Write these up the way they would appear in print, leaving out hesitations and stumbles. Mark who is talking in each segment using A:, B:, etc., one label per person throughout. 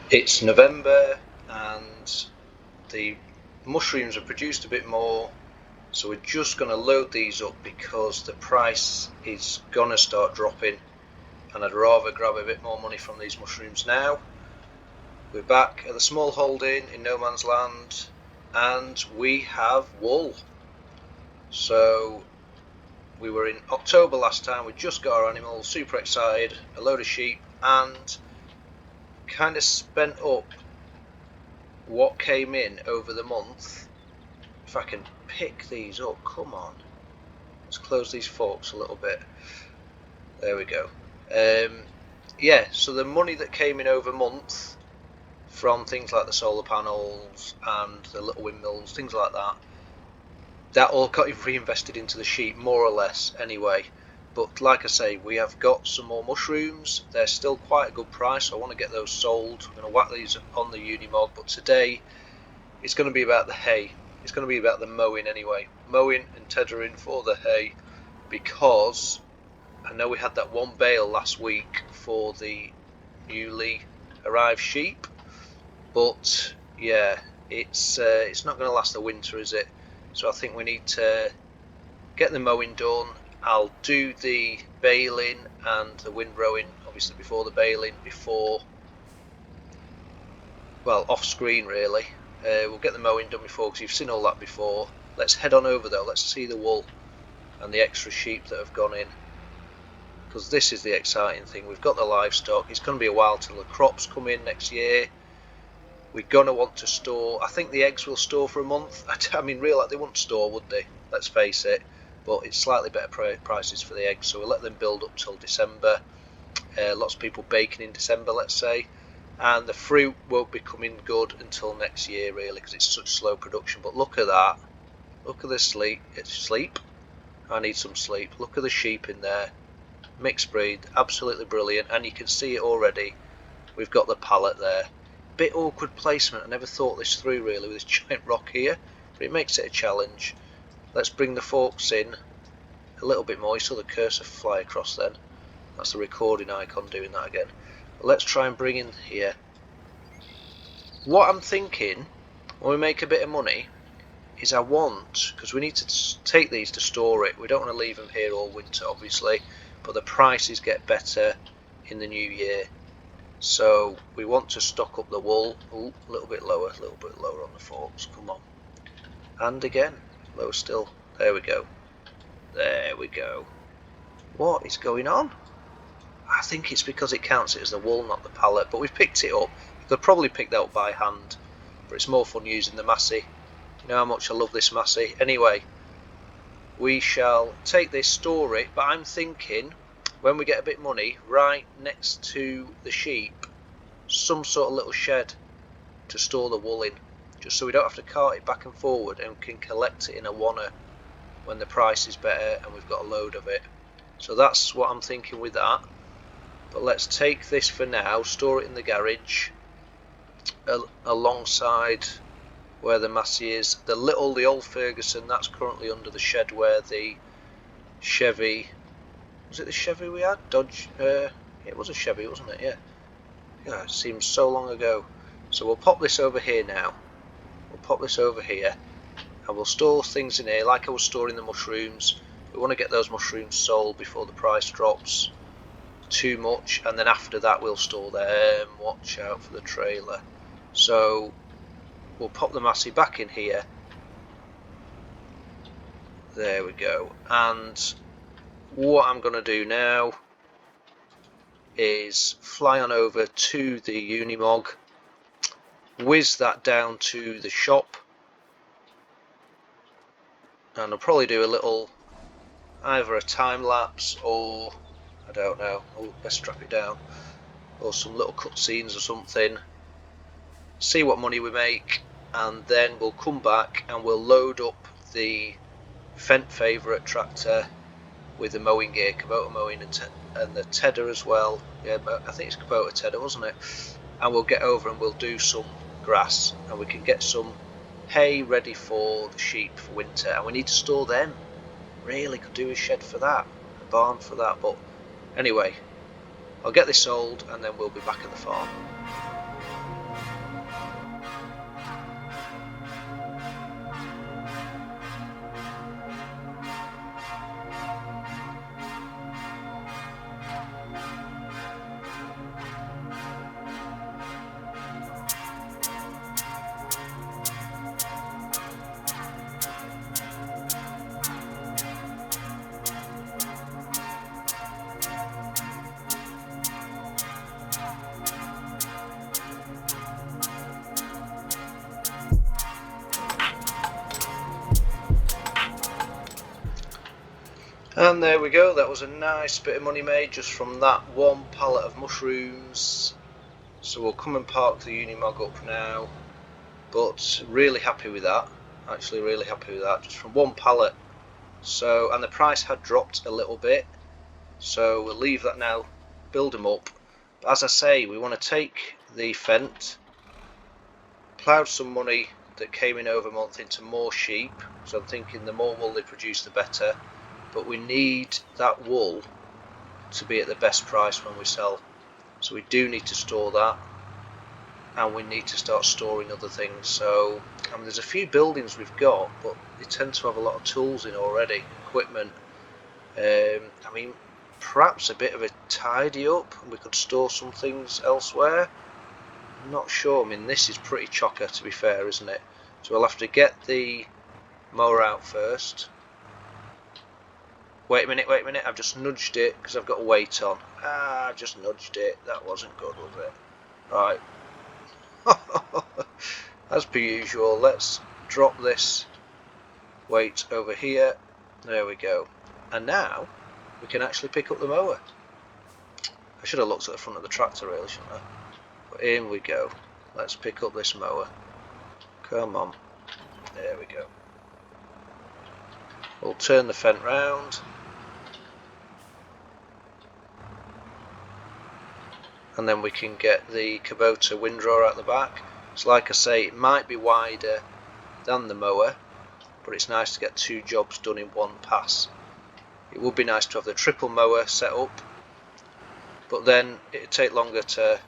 A: It's November and the mushrooms are produced a bit more, so we're just going to load these up because the price is going to start dropping and I'd rather grab a bit more money from these mushrooms now. We're back at the small holding in no man's land and we have wool. So we were in October last time, we just got our animals, super excited, a load of sheep, and kind of spent up what came in over the month. If I can pick these up, come on, let's close these forks a little bit, there we go. Yeah, so the money that came in over month from things like the solar panels and the little windmills, things like that, that all got reinvested into the sheep, more or less anyway. But like I say, we have got some more mushrooms. They're still quite a good price, so I want to get those sold. I'm going to whack these on the Unimog, but today it's going to be about the hay. It's going to be about the mowing anyway. Mowing and tethering for the hay, because I know we had that one bale last week for the newly arrived sheep, but yeah, it's not going to last the winter, is it? So I think we need to get the mowing done. I'll do the baling and the windrowing obviously before the baling, well, off screen really. We'll get the mowing done before, because you've seen all that before. Let's head on over though, let's see the wool and the extra sheep that have gone in, because this is the exciting thing. We've got the livestock. It's going to be a while till the crops come in next year. We're going to want to store, I think the eggs will store for a month. I mean, real, like, they wouldn't store, would they? Let's face it. But it's slightly better prices for the eggs, so we'll let them build up till December. Lots of people baking in December, let's say. And the fruit won't be coming good until next year, really, because it's such slow production. But look at that. Look at the sleep. It's sleep. I need some sleep. Look at the sheep in there. Mixed breed, absolutely brilliant. And you can see it already. We've got the pallet there. Bit awkward placement. I never thought this through really with this giant rock here, but it makes it a challenge. Let's bring the forks in a little bit more. You saw the cursor fly across then. That's the recording icon doing that again. But let's try and bring in here. What I'm thinking when we make a bit of money is I want, because we need to take these to store it. We don't want to leave them here all winter obviously, but the prices get better in the new year. So we want to stock up the wool. Ooh, a little bit lower on the forks, come on. And again, lower still. There we go. There we go. What is going on? I think it's because it counts it as the wool, not the pallet, but we've picked it up. They'll probably pick that up by hand, but it's more fun using the Massey. You know how much I love this Massey. Anyway, we shall take this, store it, but I'm thinking when we get a bit of money, right next to the sheep, some sort of little shed to store the wool in, just so we don't have to cart it back and forward, and can collect it in a wanna when the price is better and we've got a load of it. So that's what I'm thinking with that. But let's take this for now, store it in the garage alongside where the Massey is. The old Ferguson, that's currently under the shed where the Chevy, was it the Chevy we had? Dodge, it was a Chevy, wasn't it? Yeah, it seems so long ago. So we'll pop this over here now. We'll pop this over here and we'll store things in here like I was storing the mushrooms. We want to get those mushrooms sold before the price drops too much, and then after that we'll store them. Watch out for the trailer. So we'll pop the Massey back in here. There we go. And what I'm going to do now is fly on over to the Unimog, whiz that down to the shop, and I'll probably do a little, either a time lapse or, I don't know, I'll best strap it down, or some little cutscenes or something, see what money we make, and then we'll come back and we'll load up the Fendt Favorit tractor with the mowing gear, Kubota mowing, and the tedder as well. Yeah, I think it's Kubota tedder, wasn't it? And we'll get over and we'll do some grass, and we can get some hay ready for the sheep for winter, and we need to store them. Really could do a shed for that, a barn for that, but anyway, I'll get this sold and then we'll be back at the farm. And there we go, that was a nice bit of money made just from that one pallet of mushrooms. So we'll come and park the Unimog up now, but really happy with that, actually really happy with that, just from one pallet. So, and the price had dropped a little bit, so we'll leave that now, build them up. But as I say, we want to take the Fendt, ploughed some money that came in over a month into more sheep, so I'm thinking the more wool they produce the better, but we need that wool to be at the best price when we sell, so we do need to store that, and we need to start storing other things. So there's a few buildings we've got, but they tend to have a lot of tools in already, equipment. I mean, perhaps a bit of a tidy up, and we could store some things elsewhere. I'm not sure. I mean, this is pretty chocker, to be fair, isn't it? So we'll have to get the mower out first. Wait a minute, I've just nudged it because I've got a weight on. I've just nudged it. That wasn't good, was it? Right. As per usual, let's drop this weight over here. There we go. And now we can actually pick up the mower. I should have looked at the front of the tractor really, shouldn't I? But in we go. Let's pick up this mower. Come on. There we go. We'll turn the Fendt round. And then we can get the Kubota windrower out the back. So like I say, it might be wider than the mower, but it's nice to get two jobs done in one pass. It would be nice to have the triple mower set up, but then it would take longer to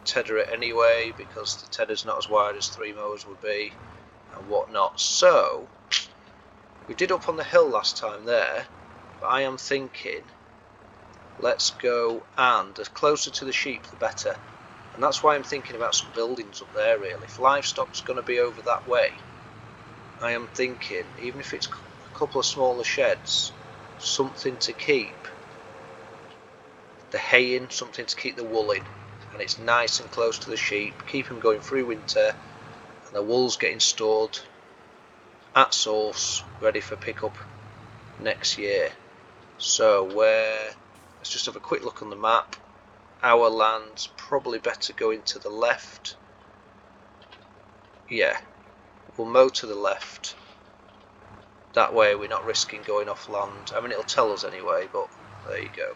A: tether it anyway, because the tether's not as wide as three mowers would be and whatnot. So we did up on the hill last time there, but I am thinking let's go, and the closer to the sheep the better, and that's why I'm thinking about some buildings up there really. If livestock's going to be over that way, I am thinking, even if it's a couple of smaller sheds, something to keep the hay in, something to keep the wool in, and it's nice and close to the sheep, keep them going through winter, and the wool's getting stored at source, ready for pickup next year. So let's just have a quick look on the map. Our land's probably better going to the left. Yeah, we'll mow to the left. That way we're not risking going off land. I mean, it'll tell us anyway, but there you go.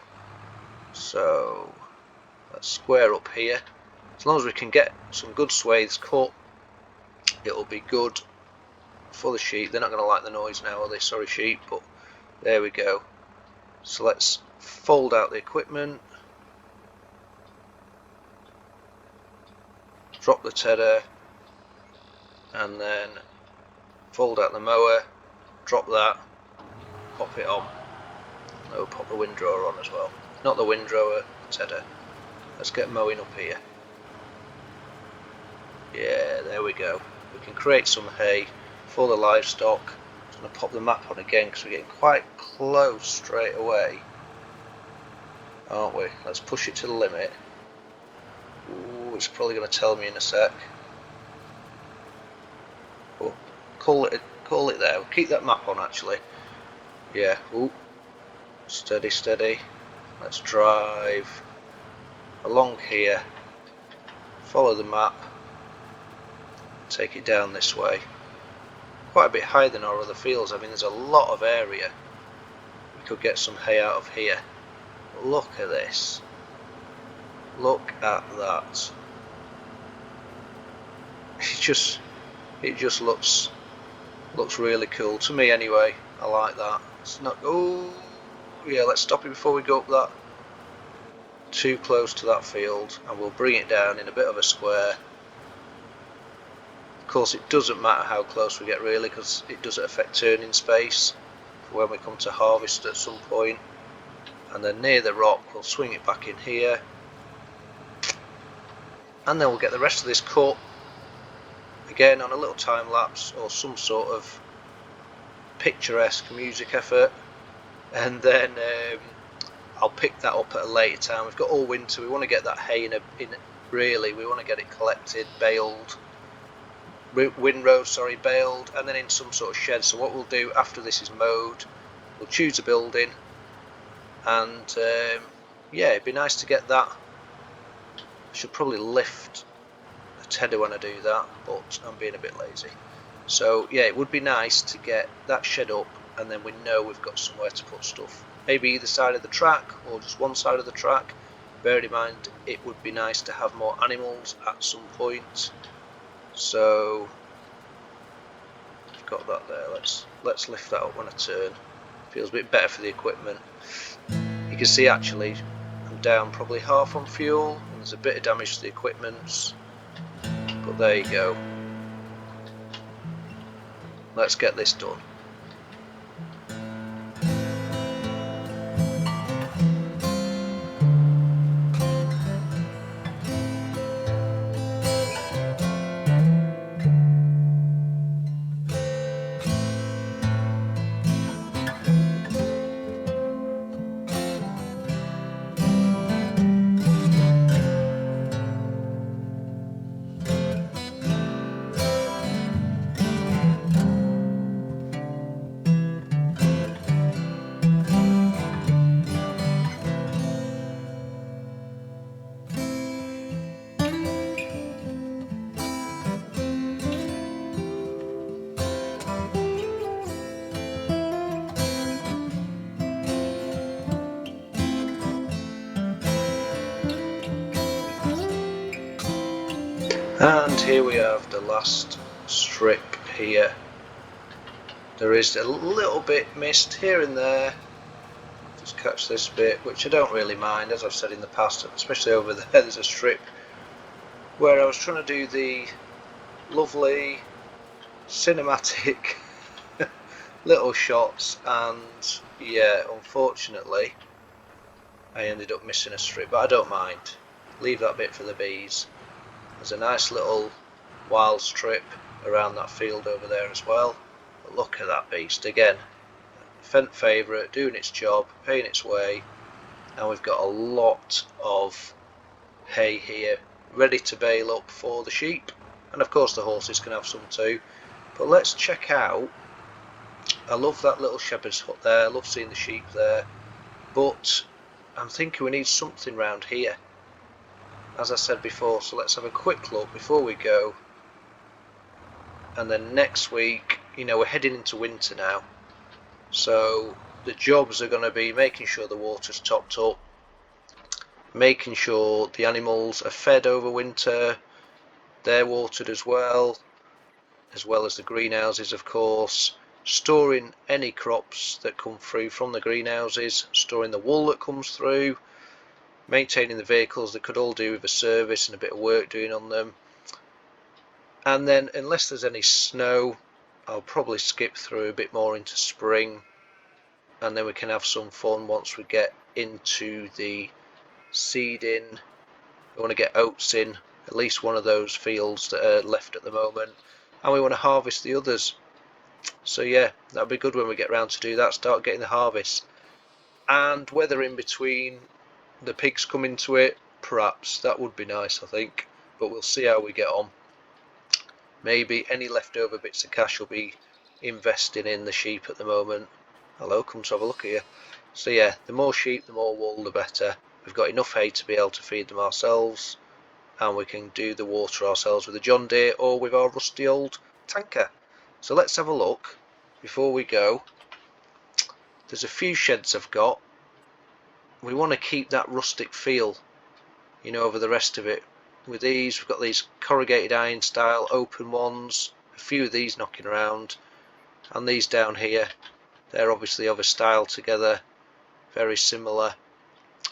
A: So let's square up here. As long as we can get some good swathes cut, it'll be good for the sheep. They're not going to like the noise now, are they? Sorry sheep, but there we go. So let's fold out the equipment, drop the tether, and then fold out the mower, drop that, pop it on. We'll pop the windrower on as well. Not the windrower, the tether. Let's get mowing up here. Yeah, there we go. We can create some hay for the livestock. I'm going to pop the map on again because we're getting quite close straight away, aren't we? Let's push it to the limit. Ooh, it's probably going to tell me in a sec. Oh, call it there. We'll keep that map on actually. Yeah. Ooh. Steady, steady. Let's drive along here. Follow the map. Take it down this way. Quite a bit higher than our other fields. I mean, there's a lot of area. We could get some hay out of here. Look at this. Look at that. It just looks really cool to me anyway. I like that. It's not. Oh yeah, let's stop it before we go up that too close to that field, and we'll bring it down in a bit of a square. Of course, it doesn't matter how close we get really, because it doesn't affect turning space for when we come to harvest at some point. And then near the rock, we'll swing it back in here, and then we'll get the rest of this cut again on a little time lapse or some sort of picturesque music effort, and then I'll pick that up at a later time. We've got all winter. We want to get that hay in really. We want to get it collected, baled. Windrow, sorry, baled, and then in some sort of shed. So what we'll do after this is mowed, we'll choose a building, and yeah, it'd be nice to get that. I should probably lift the tedder when I do that, but I'm being a bit lazy. So yeah, it would be nice to get that shed up, and then we know we've got somewhere to put stuff. Maybe either side of the track or just one side of the track. Bear in mind, it would be nice to have more animals at some point. So I've got that there. Let's lift that up when I turn. Feels a bit better for the equipment. You can see actually I'm down probably half on fuel, and there's a bit of damage to the equipment, but there you go. Let's get this done. And here we have the last strip here. There is a little bit missed here and there. Just catch this bit, which I don't really mind, as I've said in the past, especially over there. There's a strip where I was trying to do the lovely cinematic little shots, and yeah, unfortunately I ended up missing a strip, but I don't mind. Leave that bit for the bees. There's a nice little wild strip around that field over there as well. But look at that beast again. Fendt Favorit doing its job, paying its way, and we've got a lot of hay here ready to bale up for the sheep, and of course the horses can have some too. But let's check out. I love that little shepherd's hut there, I love seeing the sheep there, but I'm thinking we need something round here, as I said before. So let's have a quick look before we go. And then next week, you know, we're heading into winter now, so the jobs are going to be making sure the water's topped up, making sure the animals are fed over winter, they're watered as well as the greenhouses, of course, storing any crops that come through from the greenhouses, storing the wool that comes through, maintaining the vehicles that could all do with a service and a bit of work doing on them. And then, unless there's any snow, I'll probably skip through a bit more into spring, and then we can have some fun once we get into the seeding. We want to get oats in at least one of those fields that are left at the moment, and we want to harvest the others. So yeah, that'll be good when we get round to do that, start getting the harvest. And whether in between the pigs come into it, perhaps that would be nice, I think, but we'll see how we get on. Maybe any leftover bits of cash will be investing in the sheep at the moment. Hello, come to have a look at you. So yeah, the more sheep, the more wool, the better. We've got enough hay to be able to feed them ourselves, and we can do the water ourselves with a John Deere or with our rusty old tanker. So let's have a look before we go. There's a few sheds I've got. We want to keep that rustic feel, you know, over the rest of it. With these, we've got these corrugated iron style open ones, a few of these knocking around, and these down here, they're obviously of a style together, very similar,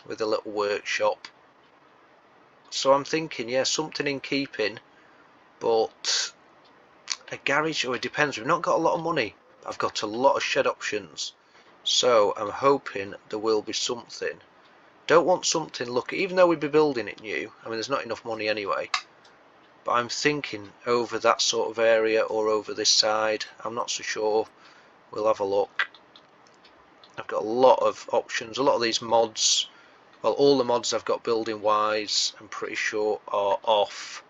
A: with a little workshop. So I'm thinking, yeah, something in keeping, but a garage, or it depends. We've not got a lot of money. I've got a lot of shed options, so I'm hoping there will be something. Don't want something, look, even though we'd be building it new, I mean there's not enough money anyway, but I'm thinking over that sort of area or over this side. I'm not so sure. We'll have a look. I've got a lot of options. A lot of these mods, well, all the mods I've got building wise, I'm pretty sure are off.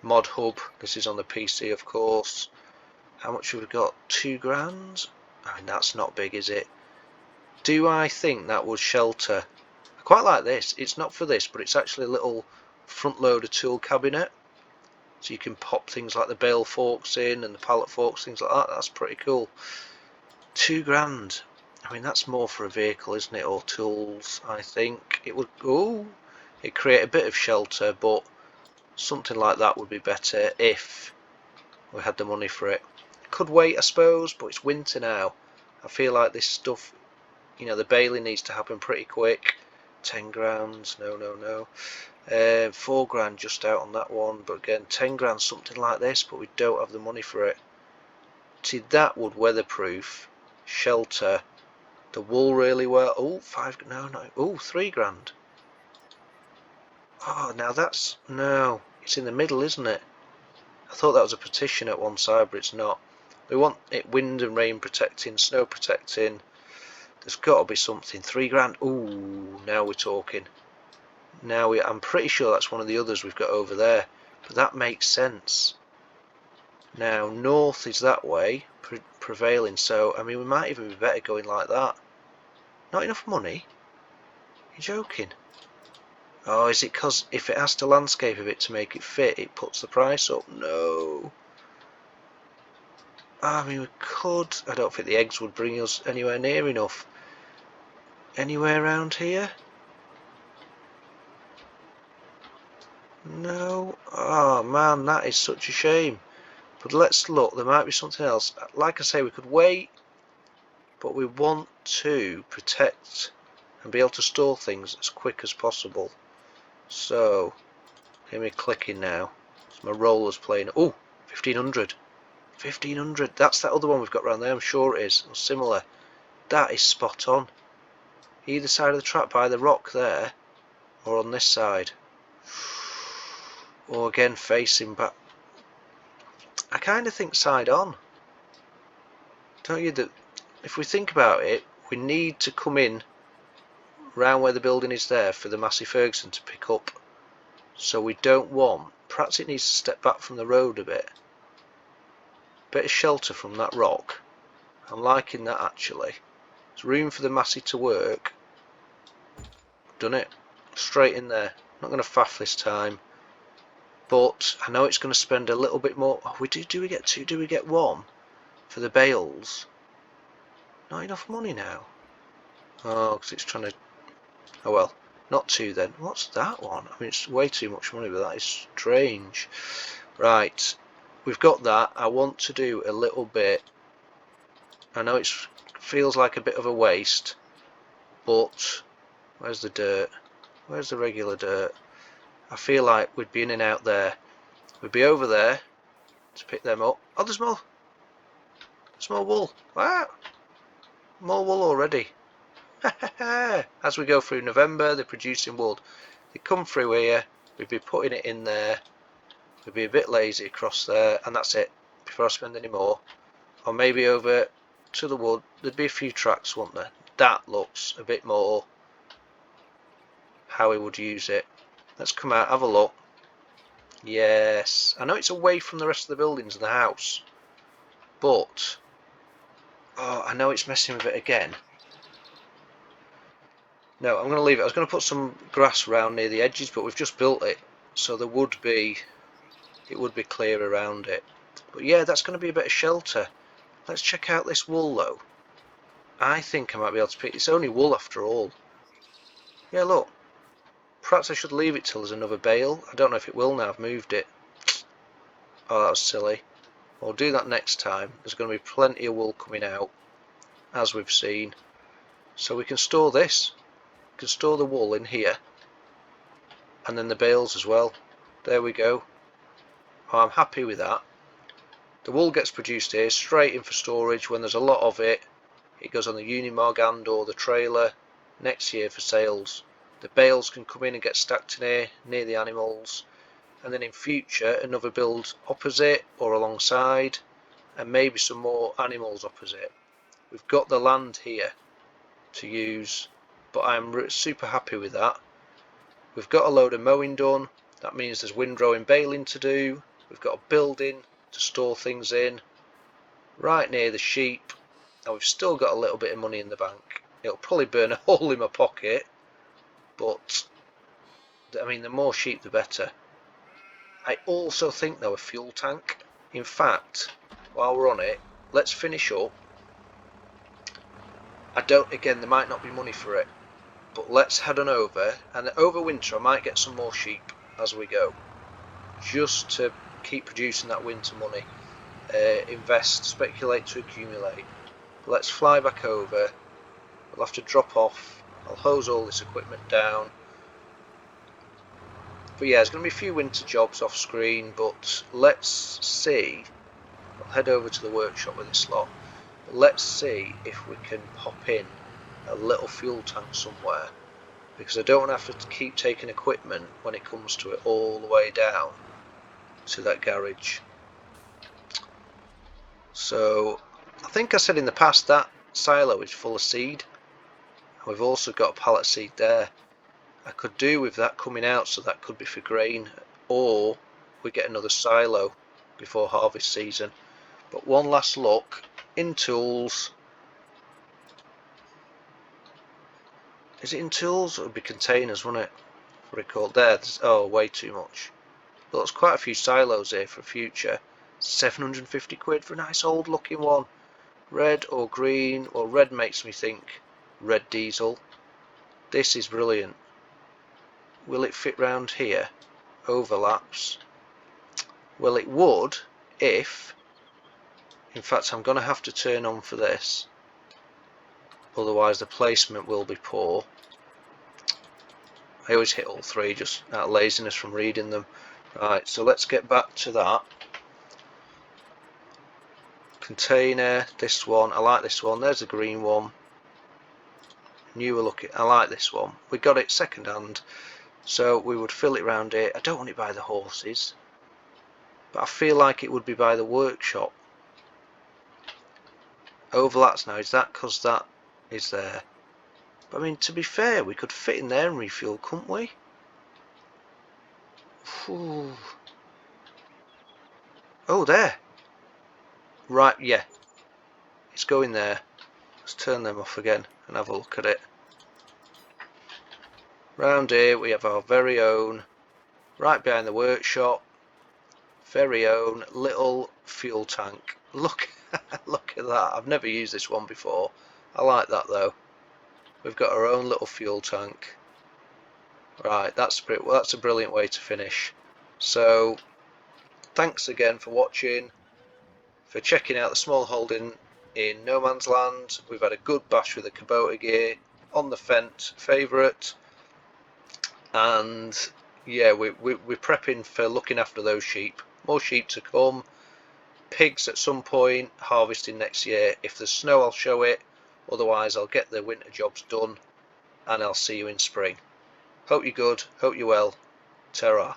A: Mod Hub, this is on the PC, of course. How much have we got? £2 grand? I mean, that's not big, is it? Do I think that would shelter? I quite like this. It's not for this, but it's actually a little front loader tool cabinet, so you can pop things like the bale forks in and the pallet forks, things like that. That's pretty cool. £2 grand. I mean, that's more for a vehicle, isn't it, or tools? I think it would. Oh, it create a bit of shelter, but something like that would be better if we had the money for it. Could wait, I suppose, but it's winter now. I feel like this stuff, you know, the baling needs to happen pretty quick. 10 grand, no. 4 grand just out on that one, but again, 10 grand, something like this, but we don't have the money for it. See, that would weatherproof, shelter the wool really well. Oh, 5, no, oh, 3 grand. Oh, now that's, no, it's in the middle, isn't it? I thought that was a partition at one side, but it's not. We want it wind and rain protecting, snow protecting. There's got to be something. 3 grand. Ooh, now we're talking. I'm pretty sure that's one of the others we've got over there, but that makes sense. Now north is that way, prevailing. So I mean, we might even be better going like that. Not enough money? You're joking? Oh, is it because if it has to landscape a bit to make it fit, it puts the price up? No. I mean, we could. I don't think the eggs would bring us anywhere near enough. Anywhere around here? No. Oh man, that is such a shame. But let's look. There might be something else. Like I say, we could wait, but we want to protect and be able to store things as quick as possible. So, hear me clicking now. So my roller's playing. Oh, 1500. 1500. That's that other one we've got around there. I'm sure it is. Or similar. That is spot on. Either side of the track by the rock there, or on this side. Or again facing back. I kind of think side on. Don't you? That if we think about it, we need to come in round where the building is there for the Massey Ferguson to pick up. So we don't want. Perhaps it needs to step back from the road a bit. Bit of shelter from that rock. I'm liking that actually. There's room for the Massey to work. Done it. Straight in there. Not going to faff this time. But I know it's going to spend a little bit more. Oh, do we get 2? Do we get 1 for the bales? Not enough money now. Oh, because it's trying to. Oh well, not 2 then. What's that one? I mean, it's way too much money, but that is strange. Right, we've got that. I want to do a little bit. I know it feels like a bit of a waste, but where's the dirt? Where's the regular dirt? I feel like we'd be in and out there. We'd be over there to pick them up. Oh, there's more. There's more wool. Ah, more wool already. As we go through November, they're producing wool. They come through here. We'd be putting it in there. We'd be a bit lazy across there, and that's it. Before I spend any more, or maybe over to the wood. There'd be a few tracks, wouldn't there? That looks a bit more how we would use it. Let's come out, have a look. Yes, I know it's away from the rest of the buildings in the house, but oh, I know it's messing with it again. No, I'm going to leave it. I was going to put some grass around near the edges, but we've just built it, so there would be, it would be clear around it. But yeah, that's going to be a bit of shelter. Let's check out this wool though. I think I might be able to pick. It's only wool after all. Yeah, look. Perhaps I should leave it till there's another bale. I don't know if it will now. I've moved it. Oh, that was silly. We'll do that next time. There's going to be plenty of wool coming out, as we've seen. So we can store this. We can store the wool in here. And then the bales as well. There we go. Oh, I'm happy with that. The wool gets produced here, straight in for storage. When there's a lot of it, it goes on the Unimog and or the trailer next year for sales. The bales can come in and get stacked in here near the animals, and then in future another build opposite or alongside, and maybe some more animals opposite. We've got the land here to use, but I'm super happy with that. We've got a load of mowing done. That means there's windrow and baling to do. We've got a building to store things in right near the sheep, and we've still got a little bit of money in the bank. It'll probably burn a hole in my pocket, but I mean, the more sheep the better. I also think though a fuel tank. In fact, while we're on it, let's finish up. Again, there might not be money for it, but let's head on over, and over winter I might get some more sheep as we go, just to keep producing that winter money. Invest, speculate to accumulate. But let's fly back over. We'll have to drop off. I'll hose all this equipment down. But yeah, there's going to be a few winter jobs off screen, but let's see. I'll head over to the workshop with this lot. But let's see if we can pop in a little fuel tank somewhere, because I don't want to have to keep taking equipment when it comes to it all the way down to that garage. So I think I said in the past that silo is full of seed. We've also got a pallet seed there. I could do with that coming out, so that could be for grain, or we get another silo before harvest season. But one last look in tools. Is it in tools? It would be containers, wouldn't it? What it called there? Oh, way too much. But there's quite a few silos here for future. 750 quid for a nice old looking one. Red or green? Well, red makes me think red diesel. This is brilliant. Will it fit round here? Overlaps. Well, it would if, in fact, I'm going to have to turn on for this, otherwise the placement will be poor. I always hit all three just out of laziness from reading them. Right, so let's get back to that. Container, this one, I like this one. There's a green one. Newer looking, I like this one. We got it second hand, so we would fill it round here. I don't want it by the horses, but I feel like it would be by the workshop. Overlaps now, is that because that is there? But I mean, to be fair, we could fit in there and refuel, couldn't we? Ooh. Oh, there. Right, yeah. It's going there. Let's turn them off again and have a look at it. Round here we have our very own, right behind the workshop, very own little fuel tank. Look, look at that. I've never used this one before. I like that though. We've got our own little fuel tank. Right, that's a brilliant way to finish. So, thanks again for watching, for checking out the small holding in no man's land. We've had a good bash with the Kubota gear on the Fendt Favorit, and yeah, we're prepping for looking after those sheep. More sheep to come. Pigs at some point, harvesting next year. If there's snow, I'll show it. Otherwise, I'll get the winter jobs done, and I'll see you in spring. Hope you're good. Hope you're well. Ta-ra.